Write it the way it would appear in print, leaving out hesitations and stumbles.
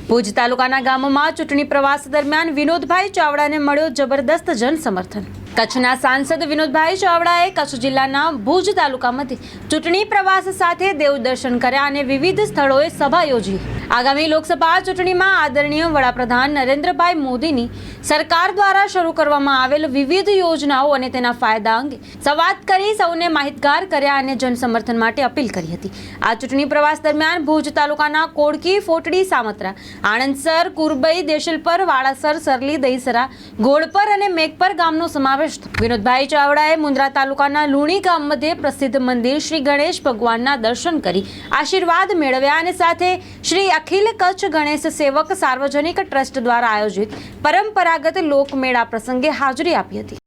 ભુજ તાલુકાના ગામોમાં ચૂંટણી પ્રવાસ દરમિયાન વિનોદભાઈ ચાવડાને મળ્યો જબરદસ્ત જનસમર્થન। કચ્છના સાંસદ વિનોદભાઈ ચાવડાએ કચ્છ જિલ્લાના ભુજ તાલુકામાંથી ચૂંટણી પ્રવાસ સાથે દેવદર્શન કર્યા અને વિવિધ સ્થળોએ સભા યોજી। આગામી લોકસભા ચૂંટણીમાં આદરણીય વડાપ્રધાન નરેન્દ્રભાઈ મોદીની સરકાર દ્વારા શરૂ કરવામાં આવેલ વિવિધ યોજનાઓ અને તેના ફાયદા અંગે સંવાદ કરી સૌને માહિતગાર કર્યા અને જનસમર્થન માટે અપીલ કરી હતી। આ ચૂંટણી પ્રવાસ દરમિયાન ભુજ તાલુકાના કોડકી, ફોટડી, સામત્રા, આણંદસર, કુરબઈ, દેશલપર, વાળાસર, સરલી, દહીસરા, ઘોડપર અને મેઘપર ગામનો સમાવેશ થયો। વિનોદભાઈ ચાવડાએ મુન્દ્રા તાલુકાના લુણી ગામ મધ્યે પ્રસિદ્ધ મંદિર શ્રી ગણેશ ભગવાનના દર્શન કરી આશીર્વાદ મેળવ્યા અને સાથે શ્રી અખિલ કચ્છ ગણેશ સેવક સાર્વજનિક ટ્રસ્ટ દ્વારા આયોજિત પરંપરાગત લોકમેળા પ્રસંગે હાજરી આપી હતી।